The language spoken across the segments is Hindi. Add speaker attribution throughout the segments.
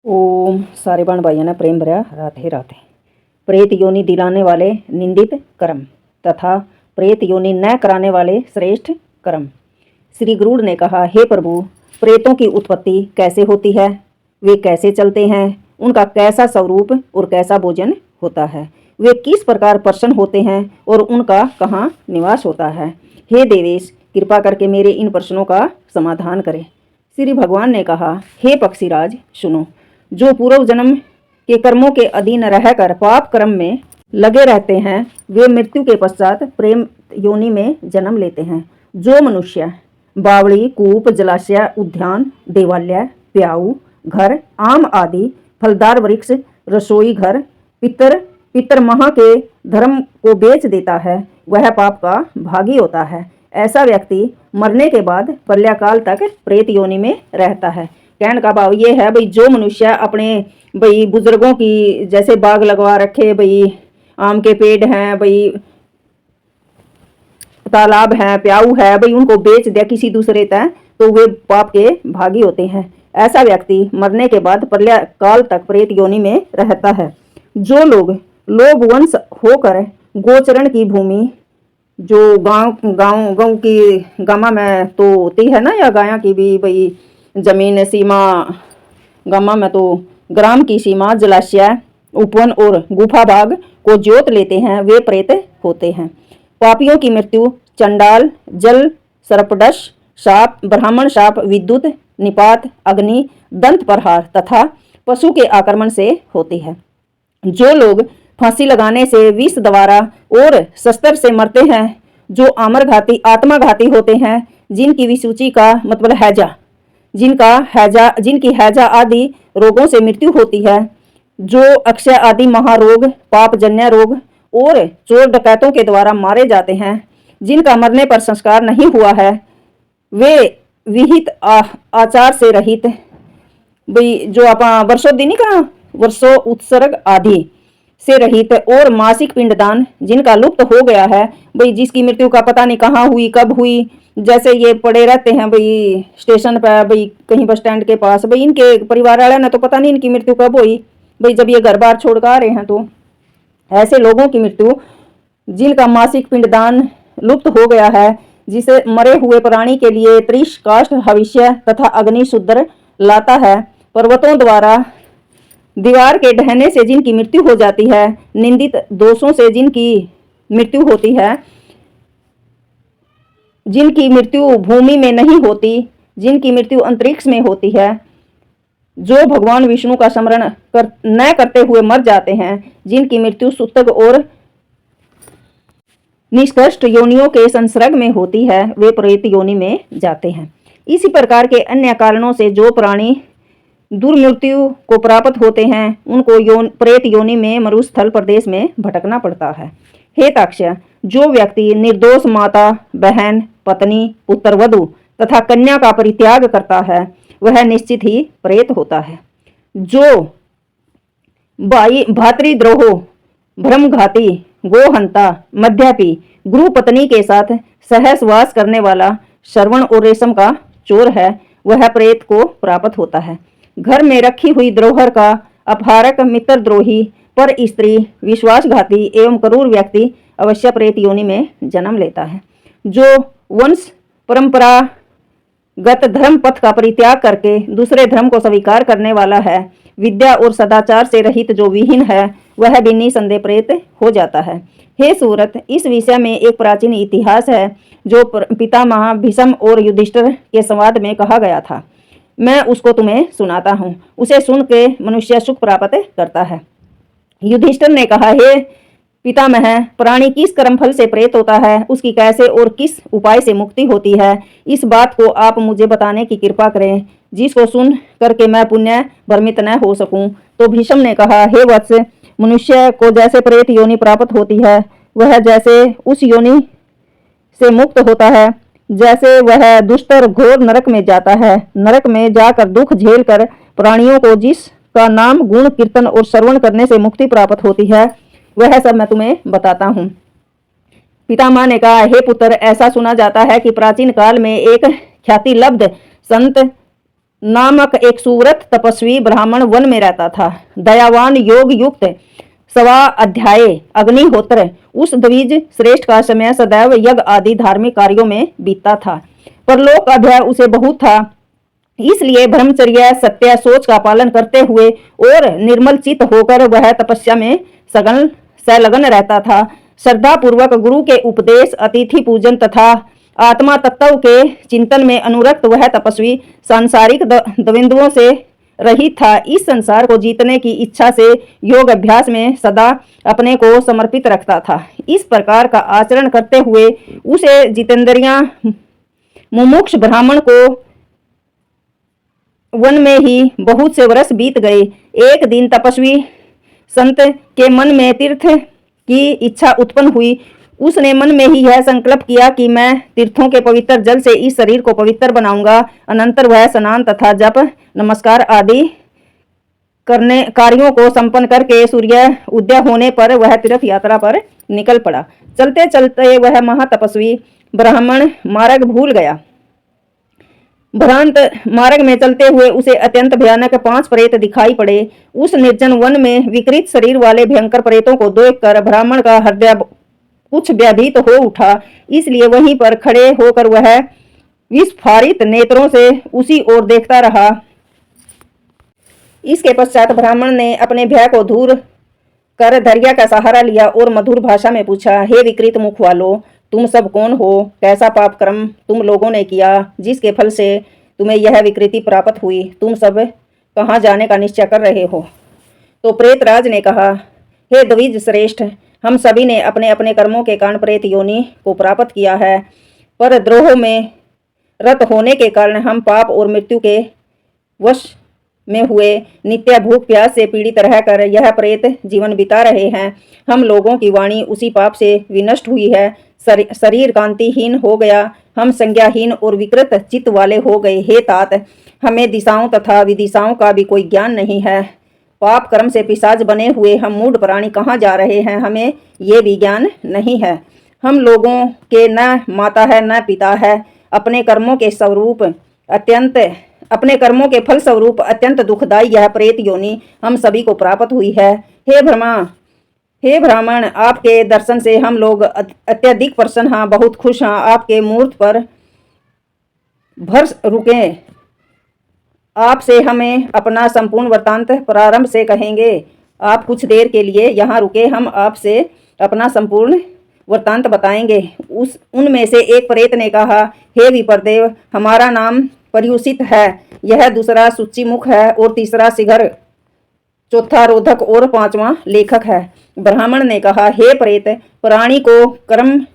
Speaker 1: ओम सारे बाण भाइयों ने प्रेम भरा राधे राधे। प्रेत योनि दिलाने वाले निंदित कर्म तथा प्रेत योनि न कराने वाले श्रेष्ठ कर्म। श्री गरुड़ ने कहा, हे प्रभु, प्रेतों की उत्पत्ति कैसे होती है, वे कैसे चलते हैं, उनका कैसा स्वरूप और कैसा भोजन होता है, वे किस प्रकार प्रसन्न होते हैं और उनका कहाँ निवास होता है। हे देवेश, कृपा करके मेरे इन प्रश्नों का समाधान करें। श्री भगवान ने कहा, हे पक्षीराज, सुनो। जो पूर्व जन्म के कर्मों के अधीन रहकर पाप कर्म में लगे रहते हैं, वे मृत्यु के पश्चात प्रेम योनि में जन्म लेते हैं। जो मनुष्य बावड़ी, कूप, जलाशय, उद्यान, देवालय, प्याऊ, घर, आम आदि फलदार वृक्ष, रसोई घर, पितर के धर्म को बेच देता है, वह पाप का भागी होता है। ऐसा व्यक्ति मरने के बाद प्रलयकाल तक प्रेत योनि में रहता है। कहने का भाव ये है, भाई जो मनुष्य अपने भाई बुजुर्गों की जैसे बाग लगवा रखे, भाई आम के पेड़ हैं, भाई तालाब है, प्याऊ है, भाई उनको बेच दिया किसी दूसरे तक, तो वे पाप के भागी होते हैं। ऐसा व्यक्ति मरने के बाद प्रलय काल तक प्रेत योनि में रहता है। जो लोग लोभवंश होकर गोचरण की भूमि, जो गांव की गामा में तो होती है ना, या गाया की भी भाई जमीन सीमा, गामा में तो ग्राम की सीमा, जलाशय, उपवन और गुफा भाग को जोत लेते हैं, वे प्रेत होते हैं। पापियों की मृत्यु चंडाल, जल सर्पदंश, साप, ब्राह्मण शाप, विद्युत निपात, अग्नि, दंत प्रहार तथा पशु के आक्रमण से होती है। जो लोग फांसी लगाने से, विष द्वारा और शस्त्र से मरते हैं, जो आमरघाती आत्माघाती होते हैं, जिनकी विसूची का मतलब हैजा, जिनकी हैजा आदि रोगों से मृत्यु होती है, जो अक्षय आदि महारोग, पापजन्य रोग और चोर डकैतों के द्वारा मारे जाते हैं, जिनका मरने पर संस्कार नहीं हुआ है, वे विहित आचार से रहित, भाई जो आप वर्षोदिनी का वर्षो उत्सर्ग आदि से रहित और मासिक पिंडदान जिनका लुप्त हो गया है, भाई जिसकी मृत्यु का पता नहीं कहाँ हुई, कब हुई, जैसे ये पड़े रहते हैं भाई स्टेशन पर, भाई कहीं बस स्टैंड के पास, भाई इनके परिवार वाले ने तो पता नहीं इनकी मृत्यु कब हुई, भाई जब ये घर बार छोड़ कर आ रहे हैं। तो ऐसे लोगों की मृत्यु जिनका मासिक पिंडदान लुप्त हो गया है, जिसे मरे हुए प्राणी के लिए त्रिश काष्ठ हविष्य तथा अग्नि शुद्र लाता है, पर्वतों द्वारा दीवार के ढहने से जिनकी मृत्यु हो जाती है, निंदित दोषों से जिनकी मृत्यु होती है, जिनकी मृत्यु भूमि में नहीं होती, जिनकी मृत्यु अंतरिक्ष में होती है, जो भगवान विष्णु का स्मरण न करते हुए मर जाते हैं, जिनकी मृत्यु सूतक और निष्कृष्ट योनियों के संसर्ग में होती है, वे प्रेत योनि में जाते हैं। इसी प्रकार के अन्य कारणों से जो प्राणी दुर्मृत्यु को प्राप्त होते हैं, उनको प्रेत योनि में मरुस्थल प्रदेश में भटकना पड़ता है। हे ताक्ष्य, जो व्यक्ति निर्दोष माता, बहन, पत्नी, पुत्रवधू तथा कन्या का परित्याग करता है, वह निश्चित ही प्रेत होता है। जो भातृद्रोह, भ्रमघाती, गोहंता, मद्यपी, गुरु पत्नी के साथ सहवास करने वाला, श्रवण और रेशम का चोर है, वह प्रेत को प्राप्त होता है। घर में रखी हुई धरोहर का अपहारक, मित्रद्रोही, पर स्त्री, विश्वासघाती एवं क्रूर व्यक्ति अवश्य प्रेत योनि में जन्म लेता है। जो वंश परंपरागत धर्म पथ का परित्याग करके दूसरे धर्म को स्वीकार करने वाला है, विद्या और सदाचार से रहित जो विहीन है, वह भी निसंदेह प्रेत हो जाता है। हे सूरत, इस विषय में एक प्राचीन इतिहास है जो पितामह भीष्म और युधिष्ठिर के संवाद में कहा गया था। मैं उसको तुम्हें सुनाता हूँ, उसे सुन के मनुष्य सुख प्राप्त करता है। युधिष्ठिर ने कहा, हे पितामह, प्राणी किस कर्मफल से प्रेत होता है, उसकी कैसे और किस उपाय से मुक्ति होती है, इस बात को आप मुझे बताने की कृपा करें, जिसको सुन करके मैं पुण्य भ्रमित न हो सकूं। तो भीष्म ने कहा, हे वत्स, मनुष्य को जैसे प्रेत योनि प्राप्त होती है, वह जैसे उस योनि से मुक्त होता है, जैसे वह दुष्टर घोर नरक में जाता है, नरक में जाकर दुख झेल कर प्राणियों को जिसका नाम गुण कीर्तन और श्रवण करने से मुक्ति प्राप्त होती है, वह सब मैं तुम्हें बताता हूँ। पितामह ने कहा, हे पुत्र, ऐसा सुना जाता है कि प्राचीन काल में एक ख्याति लब्ध संत नामक एक सुव्रत तपस्वी ब्राह्मण वन में रहता था। दयावान, योग युक्त, 1.25 अग्निहोत्र उस द्विज श्रेष्ठ का समय सदैव यज्ञ आदि धार्मिक कार्यों में बीतता था। परलोक का भय उसे बहुत था, इसलिए ब्रह्मचर्य, सत्य, सोच का पालन करते हुए और निर्मल चित्त होकर वह तपस्या में संलग्न रहता था। श्रद्धा पूर्वक गुरु के उपदेश, अतिथि पूजन तथा आत्मा तत्व के चिंतन में अनुरक्त वह तपस्वी सांसारिक द्वंद्वों से रहित था। इस संसार को जीतने की इच्छा से योग अभ्यास में सदा अपने को समर्पित रखता था। इस प्रकार का आचरण करते हुए उसे जितेंद्रिया मुमुक्ष ब्राह्मण को वन में ही बहुत से वर्ष बीत गए। एक दिन तपस्वी संत के मन में तीर्थ की इच्छा उत्पन्न हुई। उसने मन में ही यह संकल्प किया कि मैं तीर्थों के पवित्र जल से इस शरीर को पवित्र बनाऊंगा। अनंतर वह स्नान तथा जप, नमस्कार आदि कार्यों को संपन्न करके सूर्य उदय होने पर वह तीर्थ यात्रा पर निकल पड़ा। चलते चलते वह महातपस्वी ब्राह्मण मार्ग भूल गया। भ्रांत मार्ग में चलते हुए उसे अत्यंत भयानक 5 प्रेत दिखाई पड़े। उस निर्जन वन में विकृत शरीर वाले भयंकर प्रेतों को देखकर ब्राह्मण का हृदय कुछ व्यथित हो उठा। इसलिए वहीं पर खड़े होकर वह विस्फारित नेत्रों से उसी ओर देखता रहा। इसके पश्चात ब्राह्मण ने अपने भय को दूर कर धैर्य का सहारा लिया और मधुर भाषा में पूछा, हे विकृत मुख वालों, तुम सब कौन हो? कैसा पाप कर्म तुम लोगों ने किया जिसके फल से तुम्हें यह विकृति प्राप्त हुई? तुम सब कहाँ जाने का निश्चय कर रहे हो? तो प्रेतराज ने कहा, हे द्विज श्रेष्ठ, हम सभी ने अपने अपने कर्मों के कारण प्रेत योनि को प्राप्त किया है, पर द्रोह में रत होने के कारण हम पाप और मृत्यु के वश में हुए नित्य भूख प्यास से पीड़ित रहकर यह प्रेत जीवन बिता रहे हैं। हम लोगों की वाणी उसी पाप से विनष्ट हुई है, शरीर कांतिहीन हो गया, हम संज्ञाहीन और विकृत चित्त वाले हो गए। हे तात, हमें दिशाओं तथा विदिशाओं का भी कोई ज्ञान नहीं है। पाप कर्म से पिशाच बने हुए हम मूढ़ प्राणी कहाँ जा रहे हैं, हमें ये भी ज्ञान नहीं है। हम लोगों के न माता है न पिता है। अपने कर्मों के फल स्वरूप अत्यंत दुखदायी यह प्रेत योनि हम सभी को प्राप्त हुई है। हे ब्राह्मण, आपके दर्शन से हम लोग अत्यधिक प्रसन्न हैं, बहुत खुश हैं। आपके मूर्त पर भर रुके। आपसे हमें अपना संपूर्ण वृत्तांत प्रारंभ से कहेंगे। आप कुछ देर के लिए यहाँ रुके, हम आपसे अपना संपूर्ण वृत्तांत बताएंगे। उनमें से एक प्रेत ने कहा, हे विप्रदेव, हमारा नाम पर्युषित है, यह दूसरा सूचिमुख है और तीसरा शिखर, चौथा रोधक और 5वां लेखक है। ब्राह्मण ने कहा, हे प्रेत, प्राणी को कर्म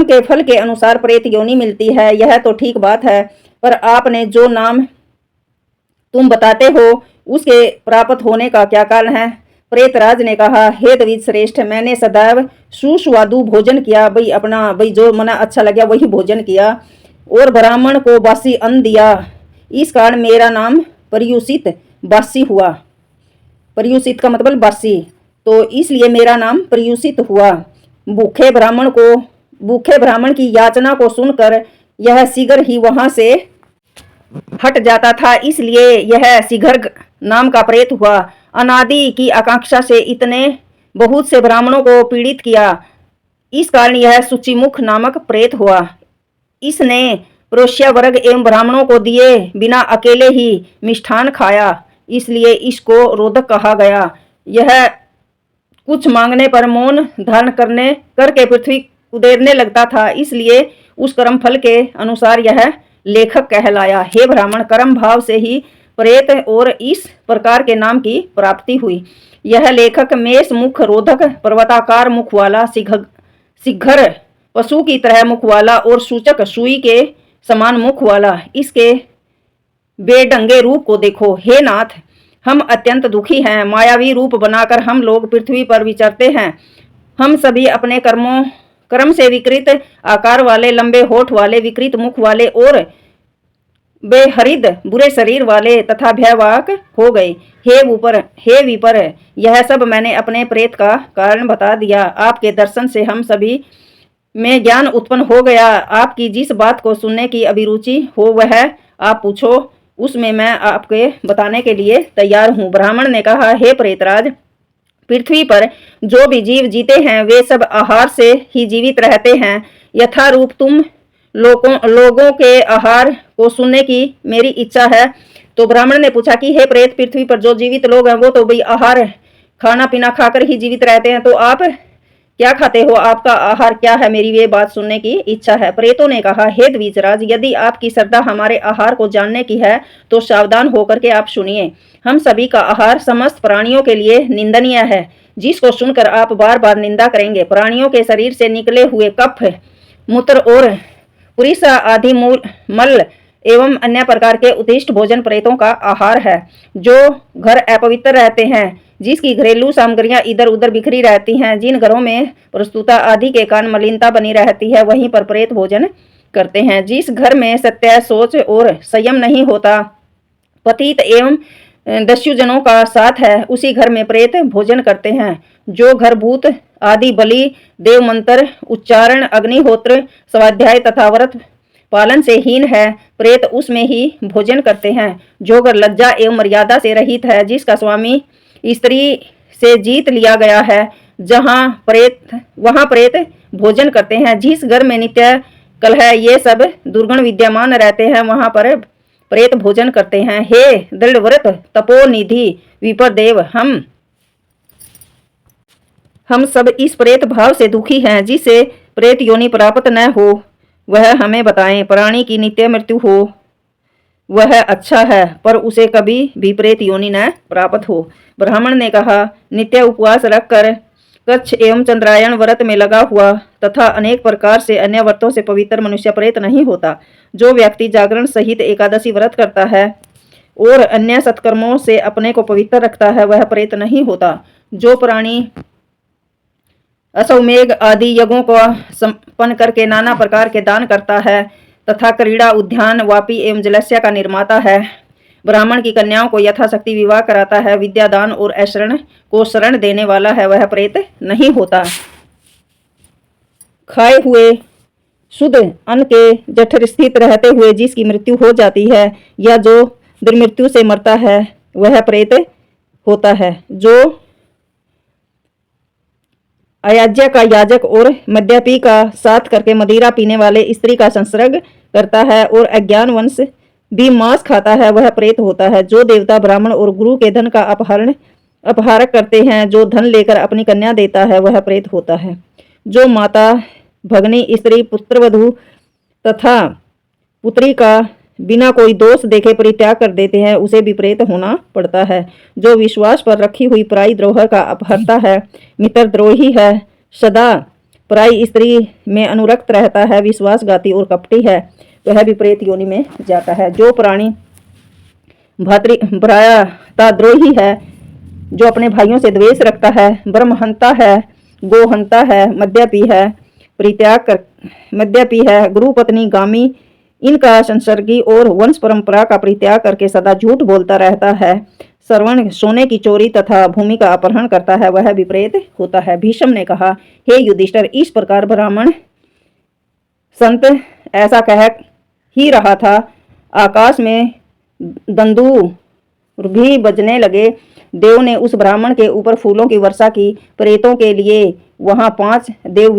Speaker 1: के फल के अनुसार प्रेत योनि मिलती है, यह तो ठीक बात है, पर आपने जो नाम तुम बताते हो उसके प्राप्त होने का क्या कारण है? प्रेतराज ने कहा, हे द्विज श्रेष्ठ, मैंने सदैव सुस्वादु भोजन किया, भाई जो मना अच्छा लगा वही भोजन किया और ब्राह्मण को बासी अन्न दिया। इस कारण मेरा नाम पर्युषित बासी हुआ। पर्युषित का मतलब बासी, तो इसलिए मेरा नाम पर्युषित हुआ। भूखे ब्राह्मण की याचना को सुनकर यह शीघ्र ही वहां से हट जाता था, इसलिए यह शीघ्र नाम का प्रेत हुआ। अनादि की आकांक्षा से इतने बहुत से ब्राह्मणों को पीड़ित किया, इस कारण यह सूचिमुख नामक प्रेत हुआ। इसने प्रोष्य वर्ग एवं ब्राह्मणों को दिए बिना अकेले ही मिष्ठान खाया, इसलिए इसको रोधक कहा गया। यह कुछ मांगने पर मौन धारण करके पृथ्वी उदेरने लगता था, इसलिए उस कर्म फल के अनुसार यह लेखक कहलाया। हे ब्राह्मण, कर्म भाव से ही प्रेत और इस प्रकार के नाम की प्राप्ति हुई। यह लेखक मेष मुख, रोधक पर्वताकार मुख वाला, शिखर पशु की तरह मुख वाला और सूचक सुई के समान मुख वाला, इसके बेढंगे रूप को देखो। हे नाथ, हम अत्यंत दुखी हैं, मायावी रूप बनाकर हम लोग पृथ्वी पर विचरते हैं। हम सभी अपने कर्म से विकृत आकार वाले, लंबे होठ वाले, विकृत मुख वाले और बेहरिद बुरे शरीर वाले तथा भयवाक हो गए। हे विपर, यह सब मैंने अपने प्रेत का कारण बता दिया। आपके दर्शन से हम सभी में ज्ञान उत्पन्न हो गया। आपकी जिस बात को सुनने की अभिरुचि हो वह आप पूछो, उसमें मैं आपके बताने के लिए तैयार हूँ। ब्राह्मण ने कहा, हे प्रेतराज, पृथ्वी पर जो भी जीव जीते हैं वे सब आहार से ही जीवित रहते हैं। यथारूप तुम लोगों के आहार को सुनने की मेरी इच्छा है। तो ब्राह्मण ने पूछा कि हे प्रेत, पृथ्वी पर जो जीवित लोग हैं वो तो भाई आहार खाना पीना खाकर ही जीवित रहते हैं, तो आप क्या खाते हो? आपका आहार क्या है? मेरी वे बात सुनने की इच्छा है। प्रेतों ने कहा, हे द्विजराज, यदि आपकी श्रद्धा हमारे आहार को जानने की है तो सावधान होकर के आप सुनिए। हम सभी का आहार समस्त प्राणियों के लिए निंदनीय है, जिसको सुनकर आप बार बार निंदा करेंगे। प्राणियों के शरीर से निकले हुए कफ, मूत्र और पुरीसा आदि मल एवं अन्य प्रकार के उत्कृष्ट भोजन प्रेतों का आहार है। जो घर अपवित्र रहते हैं, जिसकी घरेलू सामग्रियां इधर उधर बिखरी रहती हैं, जिन घरों में प्रस्तुता आदि के कारण मलिनता बनी रहती है, वहीं पर प्रेत भोजन करते हैं। जिस घर में सत्य, सोच और संयम नहीं होता, पतित एवं दस्युजनों का साथ है, उसी घर में प्रेत भोजन करते हैं। जो घर भूत आदि बलि, देव मंत्र उच्चारण, अग्निहोत्र, स्वाध्याय तथा व्रत पालन से हीन है, प्रेत उसमें ही भोजन करते हैं। जो घर लज्जा एवं मर्यादा से रहित है, जिसका स्वामी स्त्री से जीत लिया गया है, वहां प्रेत भोजन करते हैं। जिस घर में नित्य कलह ये सब दुर्गुण विद्यमान रहते हैं, वहां पर प्रेत भोजन करते हैं। हे दृढ़व्रत तपोनिधि विप्रदेव, हम सब इस प्रेत भाव से दुखी हैं। जिसे प्रेत योनि प्राप्त न हो वह हमें बताएं। प्राणी की नित्य मृत्यु हो वह अच्छा है, पर उसे कभी भी प्रेत योनि न प्राप्त हो। ब्राह्मण ने कहा, नित्य उपवास रखकर कच्छ एवं चंद्रायण व्रत में लगा हुआ तथा अनेक प्रकार से अन्य व्रतों से पवित्र मनुष्य प्रेत नहीं होता। जो व्यक्ति जागरण सहित एकादशी व्रत करता है और अन्य सत्कर्मों से अपने को पवित्र रखता है, वह प्रेत नहीं होता। जो प्राणी अश्वमेघ आदि यज्ञों को संपन्न करके नाना प्रकार के दान करता है तथा क्रीड़ा, उद्यान, वापी एवं जलस्या का निर्माता है, ब्राह्मण की कन्याओं को यथाशक्ति विवाह कराता है, विद्यादान और ऐश्वर्य को शरण देने वाला है, वह प्रेत नहीं होता। खाए हुए शुद्ध अन्न के जठर स्थित रहते हुए जिसकी मृत्यु हो जाती है या जो दुर्मृत्यु से मरता है, वह प्रेत होता है। जो अयाज्य का याजक और मद्यपी का साथ करके मदिरा पीने वाले स्त्री का संसर्ग करता है और अज्ञानवश भी मांस खाता है, वह प्रेत होता है। जो देवता, ब्राह्मण और गुरु के धन का अपहारक करते हैं, जो धन लेकर अपनी कन्या देता है, वह प्रेत होता है। जो माता, भगनी, स्त्री, पुत्रवधू तथा पुत्री का बिना कोई दोष देखे परित्याग कर देते हैं, उसे भी प्रेत होना पड़ता है। जो विश्वास पर रखी हुई पराई द्रोह का अपहरता है, मित्रद्रोही है, सदा पराई स्त्री में अनुरक्त रहता है, विश्वासघाती और कपटी है, वह भी प्रेत योनि में जाता है। जो प्राणी भ्राताद्रोही है, जो अपने भाइयों से द्वेष रखता है, ब्रह्महंता है, गोहंता है, मद्यपी है, गुरु पत्नी गामी, इनका संसर्गी और वंश परंपरा का परित्याग करके सदा झूठ बोलता रहता है, श्रवण, सोने की चोरी तथा भूमि का अपहरण करता है, वह भी प्रेत होता है। भीष्म ने कहा, हे युधिष्ठिर, इस प्रकार ब्राह्मण संत ऐसा कह ही रहा था, आकाश में दंदूर भी बजने लगे। देव ने उस ब्राह्मण के ऊपर फूलों की वर्षा की। प्रेतों के लिए वहां 5 देव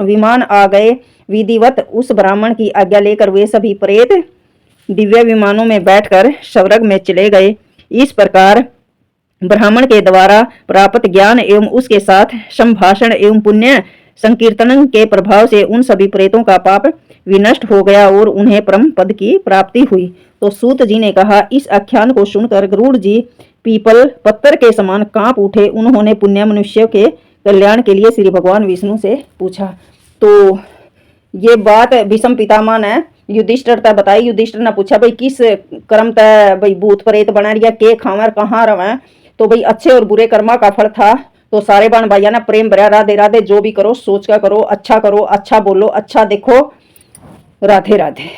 Speaker 1: विमान आ गए। विधिवत उस ब्राह्मण की आज्ञा लेकर वे सभी प्रेत दिव्य विमानों में बैठकर स्वर्ग में चले गए। इस प्रकार ब्राह्मण के द्वारा प्राप्त ज्ञान एवं उसके साथ संभाषण एवं पुण्य संकीर्तन के प्रभाव से उन सभी प्रेतों का पाप विनष्ट हो गया और उन्हें परम पद की प्राप्ति हुई। तो सूत जी ने कहा, इस आख्यान को सुनकर गरुड़ जी पीपल पत्थर के समान कांप उठे। उन्होंने पुण्य मनुष्य के कल्याण के लिए श्री भगवान विष्णु से पूछा। तो ये बात भीष्म पितामह ने युधिष्ठिर तय बताई। युधिष्ठिर ने पूछा, भाई किस कर्म तय भाई भूत प्रेत बना रिया, के खावर कहाँ रवे? तो भाई अच्छे और बुरे कर्मा का फल था। तो सारे बाण भाइया ना प्रेम भरा, राधे राधे, जो भी करो सोच का करो, अच्छा बोलो, अच्छा देखो, राधे राधे।